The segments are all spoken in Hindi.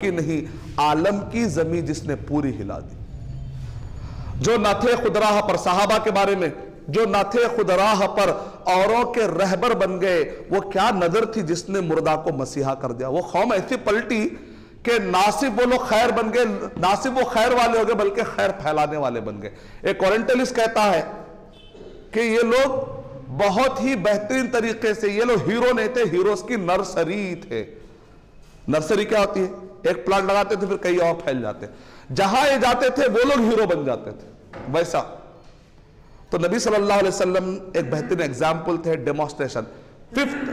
की नहीं, आलम की जमीन जिसने पूरी हिला दी। जो न थे खुदराह पर, सहाबा के बारे में, जो न थे खुदराह पर औरों के रहबर बन गए, वो क्या नजर थी जिसने मुर्दा को मसीहा कर दिया। वो कौम ऐसी पलटी कि ना सिर्फ वो लोग खैर बन गए, ना सिर्फ वो खैर वाले हो गए, बल्कि खैर फैलाने वाले बन गए। एक ओरिएंटलिस्ट कहता है कि ये लोग बहुत ही बेहतरीन तरीके से, ये लोग हीरो नहीं थे, हीरोज की नर्सरी थे। नर्सरी क्या होती है? एक प्लांट लगाते थे, फिर कई और फैल जाते, जहां ये जाते थे वो लोग हीरो बन जाते थे। वैसा तो नबी सल्लल्लाहु अलैहि वसल्लम एक बेहतरीन एग्जाम्पल थे, डेमोन्स्ट्रेशन। फिफ्थ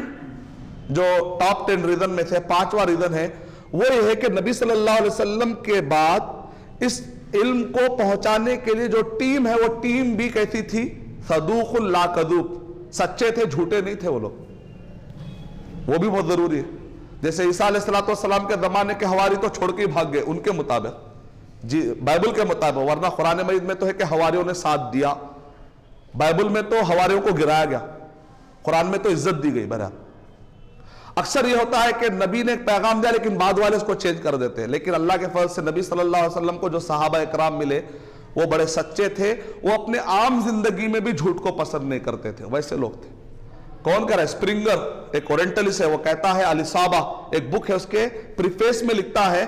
जो टॉप 10 रीजन में से पांचवा रीजन है वो ये है कि नबी सल्लल्लाहु अलैहि वसल्लम के बाद इस इल्म को पहुंचाने के लिए जो टीम है, वो टीम भी कैसी थी? सदूकुल ला कदूब, सच्चे थे, झूठे नहीं थे वो लोग। वो भी बहुत जरूरी है। जैसे ईसा अलैहिस्सलाम के जमाने के हवारी तो छोड़ के ही भाग गए उनके मुताबिक, जी बाइबल के मुताबिक, वरना कुरान मजीद में तो है कि हवारियों ने साथ दिया, बाइबल में तो हवारियों को गिराया गया, कुरान में तो इज्जत दी गई। बरा अक्सर यह होता है कि नबी ने एक पैगाम दिया लेकिन बाद वाले उसको चेंज कर देते हैं। लेकिन अल्लाह के फजल से नबी सल्लल्लाहु अलैहि वसल्लम को जो सहाबा इकराम मिले वो बड़े सच्चे थे। वो अपने आम जिंदगी में भी झूठ को पसंद नहीं करते थे, वैसे लोग थे। कौन कह रहा है? स्प्रिंगर, एक ओरिएंटलिस्ट है, वो कहता है, अलिसाबा एक बुक है, उसके प्रीफेस में लिखता है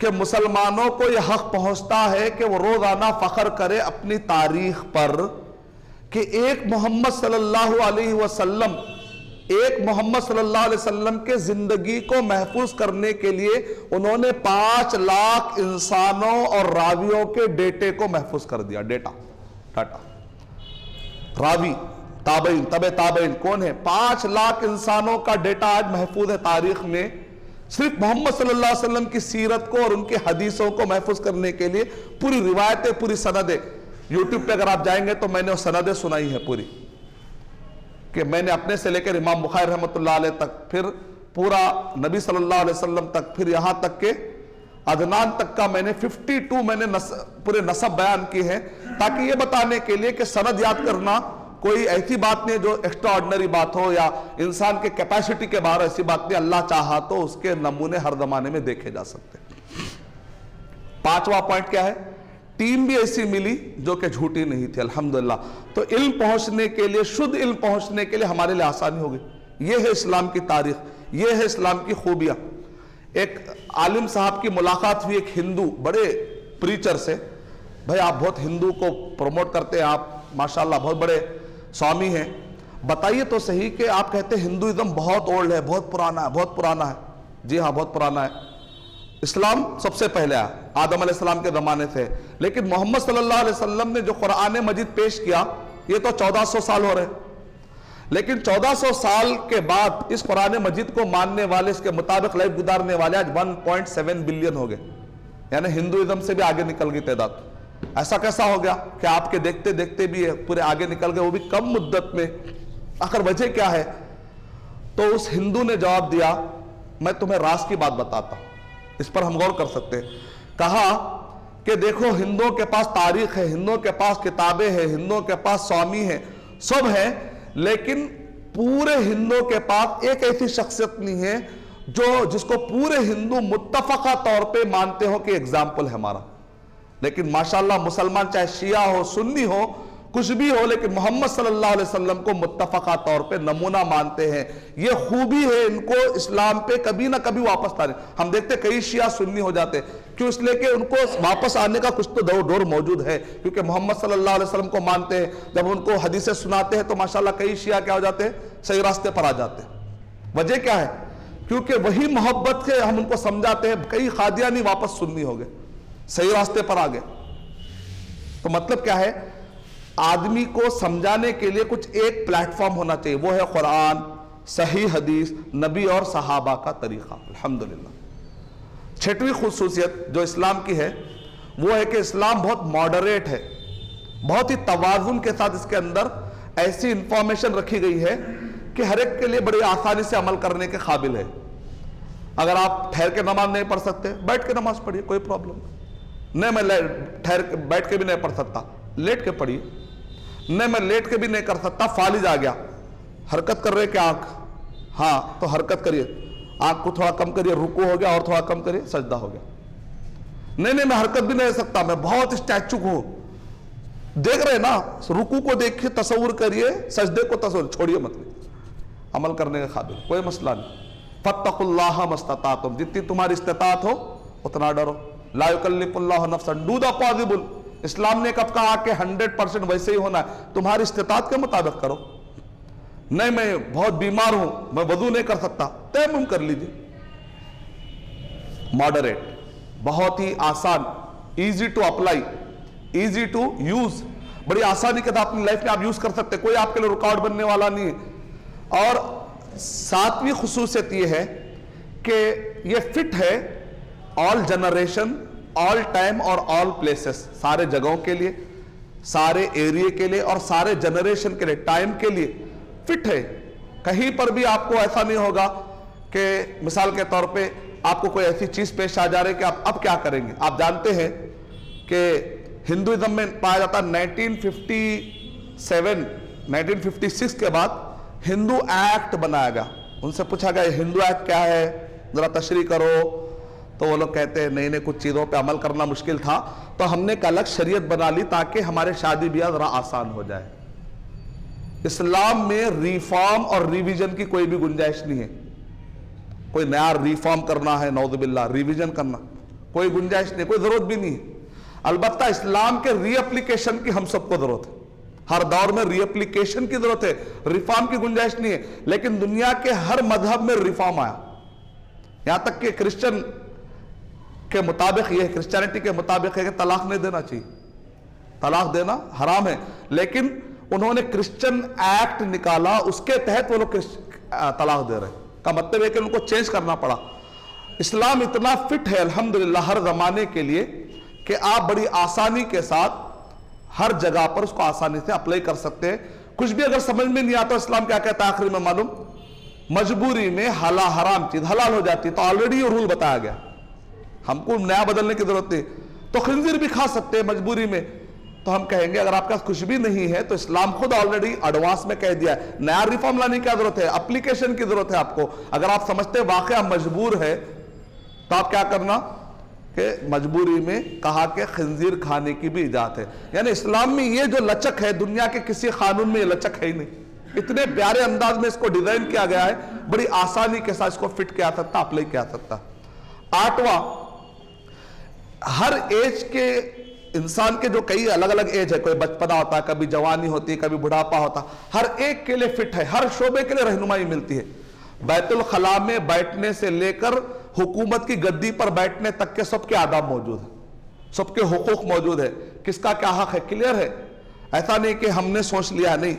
कि मुसलमानों को यह हक पहुंचता है कि वो रोजाना फख्र करे अपनी तारीख पर कि एक मोहम्मद सल्लल्लाहु अलैहि वसल्लम, एक मोहम्मद सल्लल्लाहु अलैहि वसल्लम के जिंदगी को महफूज करने के लिए उन्होंने 5 लाख इंसानों और रावियों के डेटे को महफूज कर दिया। डाटा रावी, ताबईन, तबे ताबईन कौन है? 5 लाख इंसानों का डेटा आज महफूज है तारीख में। सिर्फ मोहम्मद सल्लल्लाहु अलैहि वसल्लम की सीरत को और उनकी हदीसों को महफूज करने के लिए पूरी रिवायतें, पूरी सनदें, यूट्यूब पे अगर आप जाएंगे तो मैंने वो सनदें सुनाई है पूरी, कि मैंने अपने से लेकर इमाम बुखारी रहमतुल्लाह अलैह तक, फिर पूरा नबी सल्लल्लाहु अलैहि वसल्लम तक, फिर यहां तक के अदनान तक का मैंने 52 मैंने पूरे नसब बयान की है, ताकि ये बताने के लिए कि सनद याद करना कोई ऐसी बात नहीं जो एक्स्ट्रा ऑर्डिनरी बात हो या इंसान के कैपेसिटी के बाहर ऐसी बात नहीं। अल्लाह चाहा तो उसके नमूने हर जमाने में देखे जा सकते हैं। 5वां पॉइंट क्या है? टीम भी ऐसी मिली जो कि झूठी नहीं थी, अल्हम्दुलिल्लाह। तो इल्म पहुंचने के लिए, शुद्ध इल्म पहुंचने के लिए हमारे लिए आसानी हो गई। यह है इस्लाम की तारीख, यह है इस्लाम की खूबियां। एक आलिम साहब की मुलाकात हुई एक हिंदू बड़े प्रीचर से। भाई आप बहुत हिंदू को प्रमोट करते हैं, आप माशाल्लाह बहुत बड़े स्वामी हैं, बताइए तो सही कि आप कहते हैं हिंदुइज्म बहुत ओल्ड है, बहुत पुराना है, बहुत पुराना है। जी हाँ, बहुत पुराना है। इस्लाम सबसे पहले आया, आदम अलैहिस्सलाम के जमाने से। लेकिन मोहम्मद सल्लल्लाहु अलैहि वसल्लम ने जो कुरान मजीद पेश किया, ये तो 1400 साल हो रहे। लेकिन 1400 साल के बाद इस कुरान मजीद को मानने वाले, इसके मुताबिक लाइफ गुजारने वाले आज 1.7 बिलियन हो गए। यानी हिंदुइज्म से भी आगे निकल गई तादाद। ऐसा कैसा हो गया कि आपके देखते देखते भी पूरे आगे निकल गए, वो भी कम मुद्दत में। आखिर वजह क्या है? तो उस हिंदू ने जवाब दिया, मैं तुम्हें राज की बात बताता हूं, इस पर हम गौर कर सकते हैं। कहा कि देखो, हिंदुओं के पास तारीख है, हिंदुओं के पास किताबें हैं, हिंदुओं के पास स्वामी है, सब है, लेकिन पूरे हिंदुओं के पास एक ऐसी शख्सियत नहीं है जो जिसको पूरे हिंदू मुत्तफका तौर पे मानते हो कि एग्जाम्पल है हमारा। लेकिन माशाल्लाह मुसलमान चाहे शिया हो, सुन्नी हो, कुछ भी हो, लेकिन मोहम्मद सल्लल्लाहु अलैहि वसल्लम को मुत्तफका तौर पे नमूना मानते हैं। ये खूबी है इनको, इस्लाम पे कभी ना कभी वापस आने। हम देखते कई शिया सुन्नी हो जाते, क्यों? इसलिए कि उनको वापस आने का कुछ तो दौर मौजूद है, क्योंकि मोहम्मद सल्लल्लाहु अलैहि वसल्लम को मानते हैं। जब उनको हदीसें सुनाते हैं तो माशाल्लाह कई शिया क्या हो जाते हैं? सही रास्ते पर आ जाते हैं। वजह क्या है? क्योंकि वही मोहब्बत के हम उनको समझाते हैं। कई कादियानी वापस सुन्नी हो गए, सही रास्ते पर आ गए। तो मतलब क्या है? आदमी को समझाने के लिए कुछ एक प्लेटफॉर्म होना चाहिए, वो है कुरान, सही हदीस, नबी और सहाबा का तरीका। अल्हम्दुलिल्लाह। 6वीं खुसूसियत जो इस्लाम की है वो है कि इस्लाम बहुत मॉडरेट है, बहुत ही तवाज़ुन के साथ इसके अंदर ऐसी इंफॉर्मेशन रखी गई है कि हर एक के लिए बड़ी आसानी से अमल करने के काबिल है। अगर आप ठहर के नमाज नहीं पढ़ सकते, बैठ के नमाज पढ़िए, कोई प्रॉब्लम नहीं। मैं ठहर के बैठ के भी नहीं पढ़ सकता, लेट के पढ़िए। नहीं मैं लेट के भी नहीं कर सकता, फालिज आ गया, हरकत कर रहे क्या आंख? हाँ, तो हरकत करिए। आंख को थोड़ा कम करिए, रुकू हो गया, और थोड़ा कम करिए, सजदा हो गया। नहीं नहीं मैं हरकत भी नहीं ले सकता, मैं बहुत स्टैचू हूं। देख रहे ना, रुकू को देखिए, तसव्वुर करिए, सजदे को तसव्वुर, छोड़िए मत, अमल करने के काबिल, कोई मसला नहीं। फत्तकुल्लाह मस्ततातुम, जितनी तुम्हारी इस्तिताअत हो उतना डरो। ला युकल्लिफुल्लाहु नफ्सन, डू द पॉसिबल। इस्लाम ने कब कहा कि 100% वैसे ही होना है, तुम्हारी इस्तिताअत के मुताबिक करो। नहीं मैं बहुत बीमार हूं, मैं वजू नहीं कर सकता, तयम्मुम कर लीजिए। मॉडरेट, बहुत ही आसान, easy to apply, easy to use, बड़ी आसानी के साथ अपनी लाइफ में आप यूज कर सकते, कोई आपके लिए रुकावट बनने वाला नहीं है। और सातवीं खुसूसियत यह है कि यह फिट है ऑल जनरेशन, ऑल टाइम और ऑल प्लेसेस, सारे जगहों के लिए, सारे एरिया के लिए और सारे जनरेशन के लिए, टाइम के लिए फिट है। कहीं पर भी आपको ऐसा नहीं होगा कि मिसाल के तौर पे आपको कोई ऐसी चीज पेश आ जा रही है कि आप अब क्या करेंगे। आप जानते हैं कि हिंदुइज्म में पाया जाता है 1957 1956 के बाद हिंदू एक्ट बनाया गया। उनसे पूछा गया हिंदू एक्ट क्या है, जरा तशरीह करो, तो वो लोग कहते हैं नहीं नहीं कुछ चीजों पे अमल करना मुश्किल था, तो हमने एक अलग शरीयत बना ली ताकि हमारे शादी ब्याह जरा आसान हो जाए। इस्लाम में रिफॉर्म और रिवीजन की कोई भी गुंजाइश नहीं है। कोई नया रिफॉर्म करना है, नौजुबिल्लाह, रिवीजन करना कोई गुंजाइश नहीं, कोई जरूरत भी नहीं है। अलबत्ता इस्लाम के रीएप्लीकेशन की हम सबको जरूरत है, हर दौर में रीएप्लीकेशन की जरूरत है, रिफॉर्म की गुंजाइश नहीं है। लेकिन दुनिया के हर मजहब में रिफॉर्म आया, यहां तक कि क्रिश्चियन के मुताबिक यह, क्रिश्चियनिटी के मुताबिक है कि तलाक नहीं देना चाहिए, तलाक देना हराम है, लेकिन उन्होंने क्रिश्चियन एक्ट निकाला, उसके तहत वो लोग तलाक दे रहे हैं। का मतलब है कि उनको चेंज करना पड़ा। इस्लाम इतना फिट है अल्हम्दुलिल्लाह हर जमाने के लिए कि आप बड़ी आसानी के साथ हर जगह पर उसको आसानी से अप्लाई कर सकते हैं। कुछ भी अगर समझ में नहीं आता, इस्लाम क्या कहता है आखिर में मालूम, मजबूरी में हराम चीज हलाल हो जाती है, तो ऑलरेडी ये रूल बताया गया, हमको नया बदलने की जरूरत नहीं। तो खिंजीर भी खा सकते हैं मजबूरी में, तो हम कहेंगे अगर आपका कुछ भी नहीं है तो इस्लाम खुद ऑलरेडी एडवांस में कह दिया है, नया रिफॉर्म लाने की जरूरत है, एप्लीकेशन की जरूरत है आपको। अगर आप समझते हैं वाकई आप मजबूर है तो आप क्या करना कि मजबूरी में कहा कि खिंजीर खाने की भी इजाजत है। यानी इस्लाम में ये जो लचक है, दुनिया के किसी कानून में ये लचक है ही नहीं। इतने प्यारे अंदाज में इसको डिजाइन किया गया है, बड़ी आसानी के साथ इसको फिट किया सकता, अप्लाई किया सकता। आठवां, हर एज के इंसान के जो कई अलग अलग एज है, कोई बचपना होता है, कभी जवानी होती है, कभी बुढ़ापा होता है, हर एक के लिए फिट है, हर शोबे के लिए रहनुमाई मिलती है। बैतुल खला में बैठने से लेकर हुकूमत की गद्दी पर बैठने तक के सबके आदाब मौजूद है, सबके हुकूक मौजूद है, किसका क्या हक है क्लियर है। ऐसा नहीं कि हमने सोच लिया, नहीं,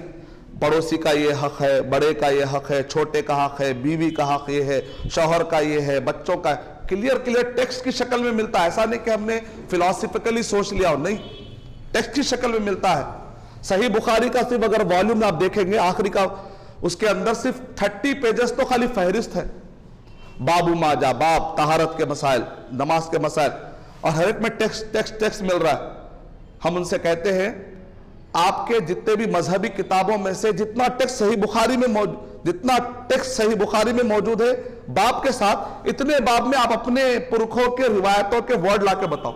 पड़ोसी का ये हक है, बड़े का ये हक है, छोटे का हक है, बीवी का हक ये है, शौहर का ये है, बच्चों का, क्लियर टेक्स्ट की शक्ल में मिलता है। ऐसा नहीं कि हमने फिलॉसफिकली सोच लिया हो, नहीं, टेक्स्ट की शक्ल में मिलता है। सही बुखारी का सिर्फ अगर वॉल्यूम आप देखेंगे आखिरी का, उसके अंदर सिर्फ 30 पेजेस तो खाली फहरिस्त है, बाबू माजा, बाब, तहारत के मसाइल, नमाज के मसाइल, और हर एक में टेक्स्ट मिल रहा है। हम उनसे कहते हैं आपके जितने भी मजहबी किताबों में से जितना टेक्स्ट सही बुखारी में मौजूद है बाब के साथ, इतने बाब में आप अपने पुरखों के रिवायतों के वर्ड लाके बताओ,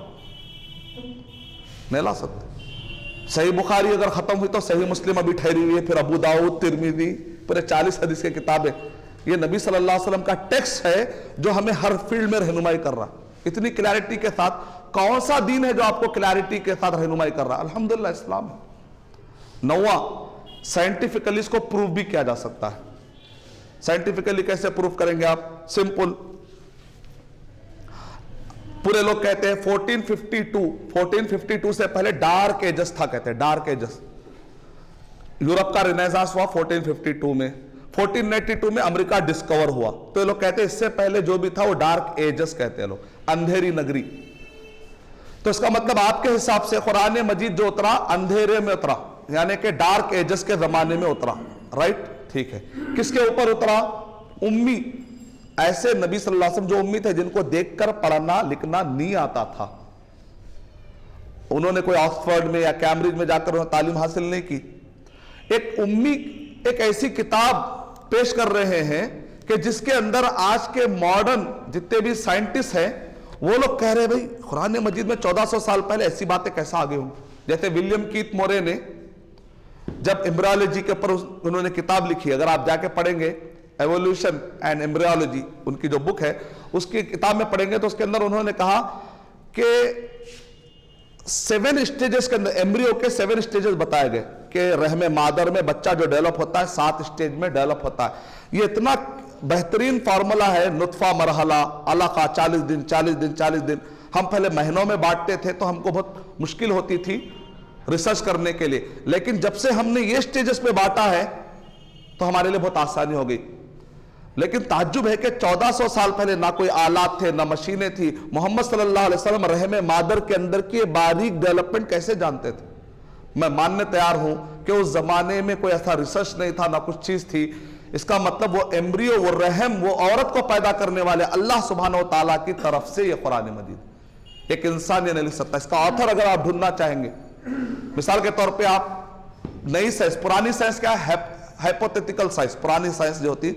नहीं ला सकते। सही बुखारी अगर खत्म हुई तो सही मुस्लिम अभी ठहरी हुई है, फिर अबू दाऊद, तिरमिजी, पूरे 40 हदीस की किताबें। ये नबी सल्लल्लाहु अलैहि वसल्लम का टेक्स्ट है जो हमें हर फील्ड में रहनुमाई कर रहा है, इतनी क्लैरिटी के साथ। कौन सा दीन है जो आपको क्लैरिटी के साथ रहनुमाई कर रहा है? अल्हम्दुलिल्लाह इस्लाम है। 9वां, साइंटिफिकली इसको प्रूव भी किया जा सकता है। साइंटिफिकली कैसे प्रूव करेंगे आप? सिंपल, पूरे लोग कहते हैं 1452 से पहले डार्क एजस था, कहते हैं डार्क एजस। यूरोप का रिनेसांस हुआ 1452 में, 1492 में अमेरिका डिस्कवर हुआ, तो ये लोग कहते हैं इससे पहले जो भी था वो डार्क एजस कहते हैं लोग, अंधेरी नगरी। तो इसका मतलब आपके हिसाब से कुरान मजीद जो उतरा अंधेरे में उतरा, यानी कि डार्क एजस के जमाने में उतरा, राइट? ठीक है। किसके ऊपर उतरा? उम्मी, ऐसे नबी सल्लल्लाहु अलैहि वसल्लम जो उम्मी थे, जिनको देखकर पढ़ना लिखना नहीं आता था। उन्होंने कोई ऑक्सफोर्ड में या कैम्ब्रिज में जाकर उन्होंने तालीम हासिल नहीं की। एक उम्मी एक ऐसी किताब पेश कर रहे हैं कि जिसके अंदर आज के मॉडर्न जितने भी साइंटिस्ट हैं वो लोग कह रहे हैं भाई कुरान मजीद में 1400 साल पहले ऐसी बातें कैसा आगे होंगी। जैसे विलियम कीथ मोरे ने जब एम्ब्रियोलॉजी के ऊपर उन्होंने किताब लिखी, अगर आप जाके पढ़ेंगे एवोल्यूशन एंड एम्ब्रियोलॉजी उनकी जो बुक है उसकी किताब में पढ़ेंगे तो उसके अंदर उन्होंने कहा कि 7 स्टेजेस के अंदर एम्ब्रियो के 7 स्टेजेस बताए गए कि रहमे मादर में बच्चा जो डेवलप होता है 7 स्टेज में डेवलप होता है। ये इतना बेहतरीन फार्मूला है, नुत्फा मरहला अलका 40 दिन 40 दिन 40 दिन। हम पहले महीनों में बांटते थे तो हमको बहुत मुश्किल होती थी रिसर्च करने के लिए, लेकिन जब से हमने ये स्टेजेस में बांटा है तो हमारे लिए बहुत आसानी हो गई। लेकिन ताज्जुब है कि 1400 साल पहले ना कोई आलात थे ना मशीनें थी, मोहम्मद सल्लल्लाहु अलैहि वसल्लम रहमे मादर के अंदर की बारीक डेवलपमेंट कैसे जानते थे। मैं मानने तैयार हूं कि उस जमाने में कोई ऐसा रिसर्च नहीं था, ना कुछ चीज थी। इसका मतलब वो एम्ब्रियो, वो रहम, वो औरत को पैदा करने वाले अल्लाह सुब्हानहू व तआला की तरफ से ये कुरान मजीद एक इंसान ये नहीं लिख सकता। इसका ऑथर अगर आप ढूंढना चाहेंगे, मिसाल के तौर पे आप नई साइंस, पुरानी साइंस क्या है, हाइपोथेटिकल साइंस, पुरानी साइंस जो होती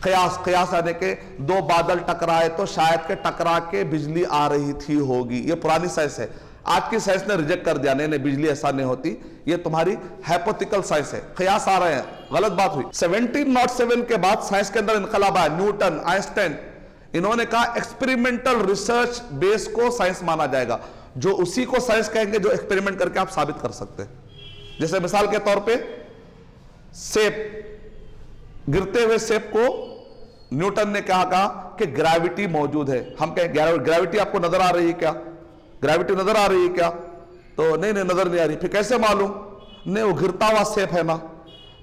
कयास आने के 2 बादल टकराए तो शायद के टकरा के बिजली आ रही थी होगी, ये पुरानी साइंस है। आज की साइंस ने रिजेक्ट कर दिया, नहीं बिजली ऐसा नहीं होती, ये तुम्हारी हाइपोथेटिकल साइंस है, कयास आ रहे हैं, गलत बात हुई। 1707 के बाद साइंस के अंदर इनकलाब आया, न्यूटन, आइंस्टाइन, इन्होंने कहा एक्सपेरिमेंटल रिसर्च बेस को साइंस माना जाएगा, जो उसी को साइंस कहेंगे जो एक्सपेरिमेंट करके आप साबित कर सकते हैं। जैसे मिसाल के तौर पे सेब, गिरते हुए सेब को न्यूटन ने कहा कि ग्रेविटी मौजूद है। हम कहें ग्रेविटी आपको नजर आ रही है क्या, ग्रेविटी नजर आ रही है क्या, तो नहीं नजर नहीं आ रही। फिर कैसे मालूम, नहीं वो गिरता हुआ सेब है ना,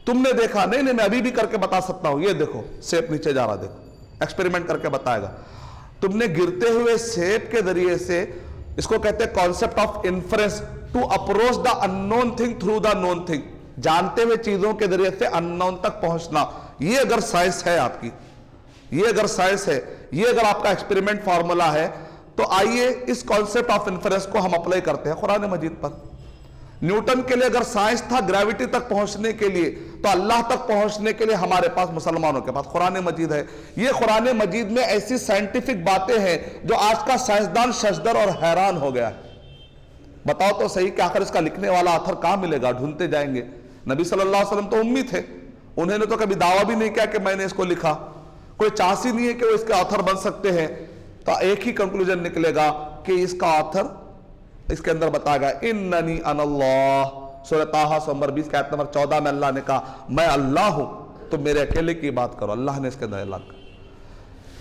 तुमने देखा, नहीं मैं अभी भी करके बता सकता हूं, ये देखो सेब नीचे जा रहा, देखो, एक्सपेरिमेंट करके बताएगा। तुमने गिरते हुए सेब के जरिए से, इसको कहते हैं concept of inference, to approach the unknown thing through the known thing, जानते हुए चीजों के जरिए से अननोन तक पहुंचना। ये अगर साइंस है आपकी, ये अगर साइंस है, ये अगर आपका एक्सपेरिमेंट फार्मूला है, तो आइए इस कॉन्सेप्ट ऑफ इन्फरेंस को हम अप्लाई करते हैं कुरान मजीद पर। न्यूटन के लिए अगर साइंस था ग्रेविटी तक पहुंचने के लिए, तो अल्लाह तक पहुंचने के लिए हमारे पास, मुसलमानों के पास कुरान मजीद है। ये कुरान मजीद में ऐसी साइंटिफिक बातें हैं जो आज का साइंसदान शजदर और हैरान हो गया है। बताओ तो सही कि आखिर इसका लिखने वाला आथर कहां मिलेगा, ढूंढते जाएंगे। नबी सल्लल्लाहु अलैहि वसल्लम तो उम्मी थे, उन्होंने तो कभी दावा भी नहीं किया कि मैंने इसको लिखा, कोई चांस ही नहीं है कि वो इसके ऑथर बन सकते हैं। तो एक ही कंक्लूजन निकलेगा कि इसका ऑथर इसके अंदर बताएगा इन्ननी अनल्लाह, सूरह ताहा नंबर 20 आयत नंबर 14 में अल्लाह ने कहा मैं अल्लाह हूं, तो मेरे अकेले की बात करो। अल्लाह ने इसके अंदर ऐलान कर,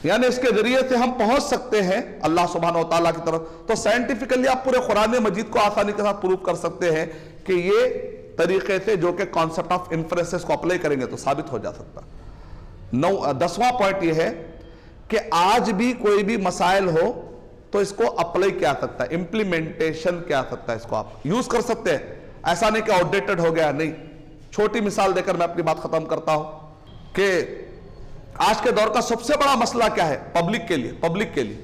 यानी इसके जरिए से हम पहुंच सकते हैं अल्लाह सुब्हानहू व तआला की तरफ। तो साइंटिफिकली आप पूरे कुरान मजीद को आसानी के साथ प्रूव कर सकते हैं कि ये तरीके से जो कि कॉन्सेप्ट ऑफ इन्फ्रेंसेस को अप्लाई करेंगे तो साबित हो जा सकता। 10वां पॉइंट यह है कि आज भी कोई भी मसाइल हो तो इसको अप्लाई किया सकता है, इंप्लीमेंटेशन किया सकता है, इसको आप यूज कर सकते हैं। ऐसा नहीं कि आउटडेटेड हो गया, नहीं। छोटी मिसाल देकर मैं अपनी बात खत्म करता हूं कि आज के दौर का सबसे बड़ा मसला क्या है पब्लिक के लिए,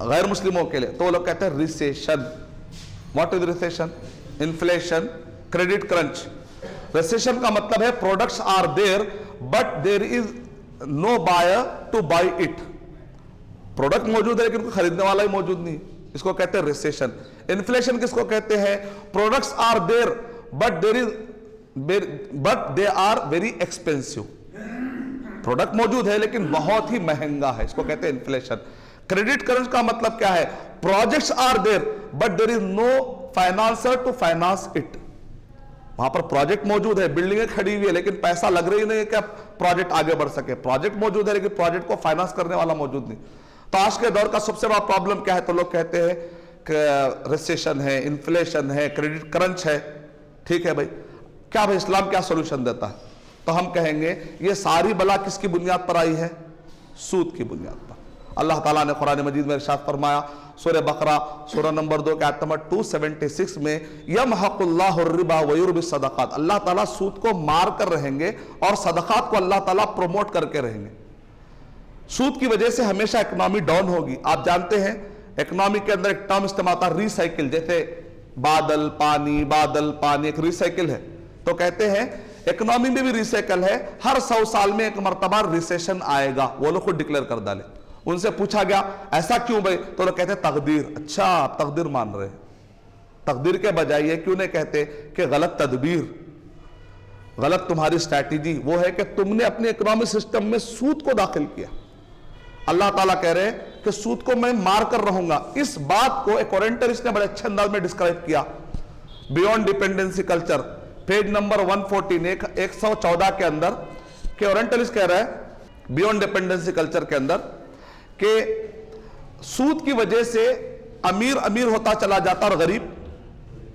गैर मुस्लिमों के लिए, तो वो लोग कहते हैं recession. What is recession? Inflation, credit crunch. Recession का मतलब है products are there but there is no buyer to buy it. Product मौजूद है लेकिन उनको खरीदने वाला ही मौजूद नहीं, इसको कहते हैं रिसेशन। इन्फ्लेशन किसको कहते हैं? Products are there but they are very expensive. Product मौजूद है लेकिन बहुत ही महंगा है, इसको कहते हैं इन्फ्लेशन। क्रेडिट क्रंच का मतलब क्या है? Projects are there but there is no financer to finance it. वहां पर प्रोजेक्ट मौजूद है, बिल्डिंगें खड़ी हुई है, लेकिन पैसा लग रही नहीं है कि प्रोजेक्ट आगे बढ़ सके। प्रोजेक्ट मौजूद है लेकिन प्रोजेक्ट को फाइनेंस करने वाला मौजूद नहीं। तो आज के दौर का सबसे बड़ा प्रॉब्लम क्या है? तो लोग कहते हैं कि रिसेशन है, इन्फ्लेशन है, क्रेडिट क्रंच है। ठीक है भाई, क्या भाई इस्लाम क्या सोल्यूशन देता है? तो हम कहेंगे ये सारी बला किसकी बुनियाद पर आई है? सूद की बुनियाद पर। अल्लाह ताला ने कुरान मजीद में इरशाद फरमाया, सूरह बकरा सूरह नंबर 2 के आयत नंबर 276 में, यमहकुल्लाहु रिबा व युर्बिस सदकात, अल्लाह ताला सूद को मार कर रहेंगे और सदकात को अल्लाह ताला प्रमोट करके रहेंगे। सूद की वजह से हमेशा इकोनॉमी डाउन होगी। आप जानते हैं इकोनॉमी के अंदर एक टर्म इस्तेमाल आता है रिसाइकिल, जैसे बादल पानी एक रिसाइकिल है। तो कहते हैं इकोनॉमी में भी रिसाइकल है, हर 100 साल में एक मर्तबा रिसेशन आएगा, वो लोग खुद डिक्लेयर कर डाले। उनसे पूछा गया ऐसा क्यों भाई, तो लोग कहते तकदीर। अच्छा आप तकदीर मान रहे हैं, तकदीर के बजाय ये क्यों नहीं कहते कि गलत तदबीर, गलत तुम्हारी स्ट्रैटेजी वो है कि तुमने अपने इकोनॉमिक सिस्टम में सूद को दाखिल किया। अल्लाह ताला कह रहे हैं कि सूद को मैं मार कर रहूंगा। इस बात को एक ओरिएंटलिस्ट ने बड़े अच्छे अंदाज में डिस्क्राइब किया, beyond dependency culture, page number 114 114 के अंदर के ओरिएंटलिस्ट कह रहा है बियॉन्ड डिपेंडेंसी कल्चर के अंदर कि सूद की वजह से अमीर अमीर होता चला जाता और गरीब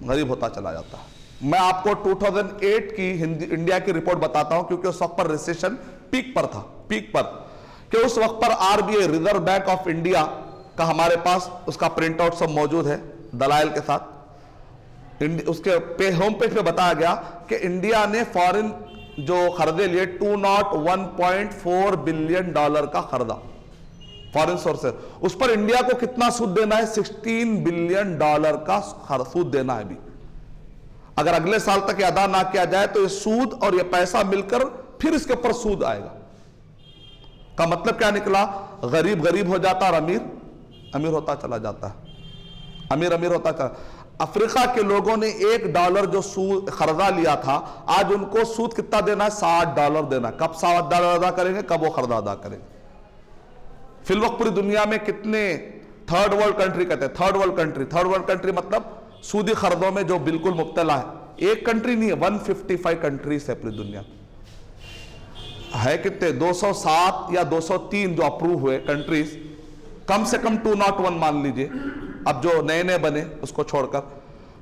गरीब होता चला जाता। मैं आपको 2008 की इंडिया की रिपोर्ट बताता हूं, क्योंकि उस वक्त पर रिसेशन पीक पर था, पीक पर, कि उस वक्त पर RBI reserve bank of India का हमारे पास उसका प्रिंट आउट सब मौजूद है दलाइल के साथ। उसके होम पेज पे बताया गया कि इंडिया ने फॉरेन जो खरीदे लिए 201.4 बिलियन डॉलर का खरीदा फॉरेन सोर्सेस, उस पर इंडिया को कितना सूद देना है, 16 बिलियन डॉलर का सूद देना है। भी अगर अगले साल तक ये अदा ना किया जाए तो ये सूद और ये पैसा मिलकर फिर इसके ऊपर सूद आएगा। का मतलब क्या निकला, गरीब गरीब हो जाता और अमीर अमीर होता चला जाता है, अमीर अमीर होता चला। अफ्रीका के लोगों ने $1 जो सूद खरीदा लिया था, आज उनको सूद कितना देना है, $60 देना। कब $60 अदा करेंगे, कब वो खरीदा अदा करेंगे। फिल वक्त पूरी दुनिया में कितने थर्ड वर्ल्ड कंट्री कहते हैं, थर्ड वर्ल्ड कंट्री मतलब सूदी खरीदों में जो बिल्कुल मुब्तला है, एक कंट्री नहीं है, 155 कंट्रीज है पूरी दुनिया है। कितने 207 या 203 जो अप्रूव हुए कंट्रीज, कम से कम 201 मान लीजिए, अब जो नए नए बने उसको छोड़कर,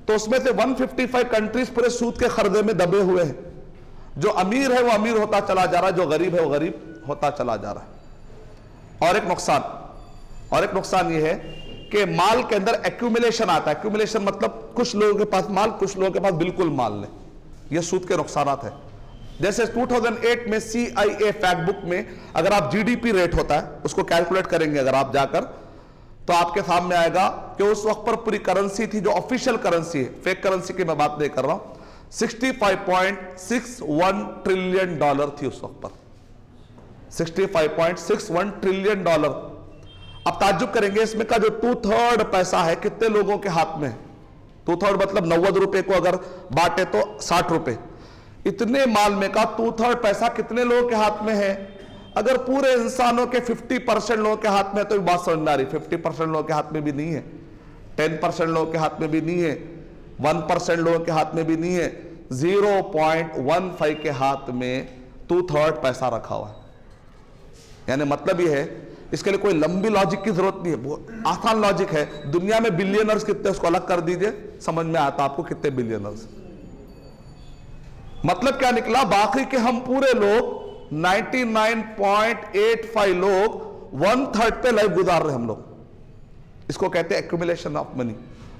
तो उसमें से 155 कंट्रीज पूरे सूद के खर्दे में दबे हुए हैं। जो अमीर है वो अमीर होता चला जा रहा है, जो गरीब है वो गरीब होता चला जा रहा है। और एक नुकसान ये है कि माल के अंदर एक्यूमुलेशन आता है। एक्यूमुलेशन मतलब कुछ लोगों के पास माल, कुछ लोगों के पास बिल्कुल माल नहीं, ये सूद के नुकसानात है। जैसे 2008 में CIA फैक्ट बुक में अगर आप GDP रेट होता है उसको कैलकुलेट करेंगे अगर आप जाकर, तो आपके सामने आएगा कि उस वक्त पर पूरी करेंसी थी जो ऑफिशियल करेंसी है, फेक करेंसी की मैं बात नहीं कर रहा हूं, $65.61 ट्रिलियन थी उस वक्त पर, $65.61 ट्रिलियन। अब ताज्जुब करेंगे इसमें का जो 2/3 पैसा है कितने लोगों के हाथ में है। 2/3 मतलब 90 रुपए को अगर बांटे तो 60 रुपए, इतने माल में का 2/3 पैसा कितने लोगों के हाथ में है। अगर पूरे इंसानों के 50% लोगों के हाथ में, तो बात समझ में आ रही, 50% लोगों के हाथ में भी नहीं है, 10% लोगों के हाथ में भी नहीं है, 1% लोगों के हाथ में भी नहीं है, 0.15 के हाथ में 2/3 पैसा रखा हुआ है। यानी मतलब ये है, इसके लिए कोई लंबी लॉजिक की जरूरत नहीं है, बहुत आसान लॉजिक है। दुनिया में बिलियनर्स कितने, उसको अलग कर दीजिए, समझ में आता आपको कितने बिलियनर्स। मतलब क्या निकला, बाकी के हम पूरे लोग 99.85 लोग 1/3 पे लाइफ गुजार रहे हम लोग। इसको कहते हैं एक्यूमुलेशन ऑफ मनी।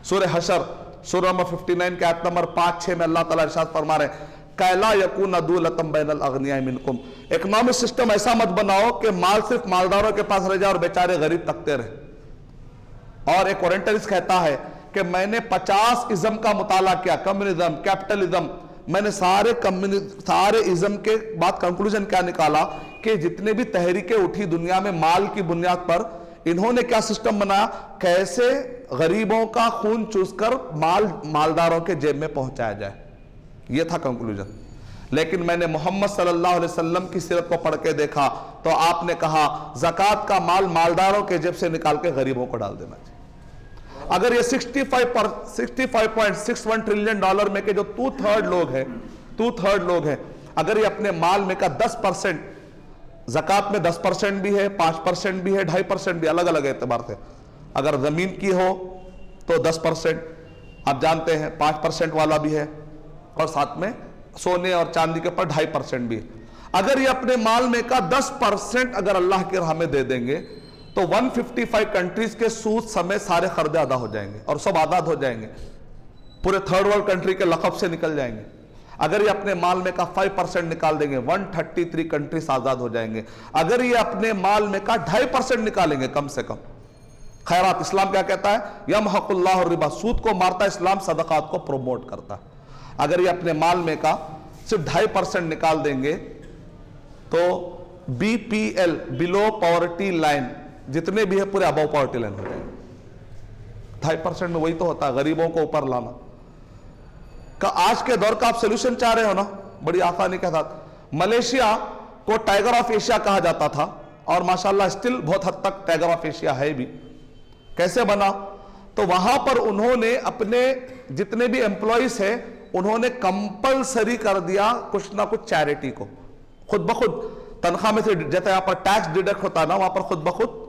सूरह हशर सूरह नंबर 59 के आयत नंबर 5-6 में अल्लाह ताला इरशाद फरमा रहे हैं, कैला यकून दुलतम बैनल अगनिया मिनकुम, इकोनॉमिक सिस्टम ऐसा मत बनाओ कि माल सिर्फ मालदारों के पास रह जाए और बेचारे गरीब तकते रहे। और एक ओरिएंटलिस्ट कहता है कि मैंने 50 इज्म का मुताला किया, कम्युनिज्म, कैपिटलिज्म, मैंने सारे इज्म के बाद कंक्लूजन क्या निकाला कि जितने भी तहरीकें उठी दुनिया में माल की बुनियाद पर, इन्होंने क्या सिस्टम बनाया, कैसे गरीबों का खून चूसकर मालदारों के जेब में पहुंचाया जाए, यह था कंक्लूजन। लेकिन मैंने मोहम्मद सल्लल्लाहु अलैहि वसल्लम की सीरत को पढ़ के देखा तो आपने कहा ज़कात का माल मालदारों के जेब से निकाल के गरीबों को डाल देना चाहिए। अगर ये 65.61 ट्रिलियन डॉलर में के जो 2/3 लोग हैं, अगर ये अपने माल में का 10%, ज़कात में 10% भी है, 5% भी है, 2.5% भी, अलग अलग एतबार से। अगर जमीन की हो तो 10%, आप जानते हैं 5% वाला भी है, और साथ में सोने और चांदी के ऊपर 2.5% भी है। अगर ये अपने माल में का 10% अगर अल्लाह की राह में दे देंगे तो 155 कंट्रीज के सूद समेत सारे खर्चे अदा हो जाएंगे और सब आजाद हो जाएंगे, पूरे थर्ड वर्ल्ड कंट्री के लक़ब से निकल जाएंगे। अगर ये अपने माल में का 5% निकाल देंगे, 133 कंट्रीज आजाद हो जाएंगे। अगर ये अपने माल में का 2.5% निकालेंगे कम से कम, खैरात, इस्लाम क्या कहता है, यमहकुल्लाहु रिबा, सूद को मारता है इस्लाम, सदकात को प्रोमोट करता है। अगर ये अपने माल में का सिर्फ 2.5% निकाल देंगे तो BPL, बिलो पॉवर्टी लाइन, जितने भी है पूरे अबव पॉवर्टी लाइन हो जाएंगे। 2.5% में वही तो होता है, गरीबों को ऊपर लाना का। आज के दौर का आप सोल्यूशन चाह रहे हो ना, बड़ी आसानी के साथ। मलेशिया को टाइगर ऑफ एशिया कहा जाता था और माशाल्लाह स्टिल बहुत हद तक टाइगर ऑफ एशिया है भी। कैसे बना? तो वहां पर उन्होंने अपने जितने भी एम्प्लॉइज है उन्होंने कंपलसरी कर दिया कुछ ना कुछ चैरिटी को, खुद ब खुद तनख्वाह में से, जैसे यहां पर टैक्स डिडक्ट होता है ना, वहां पर खुद ब खुद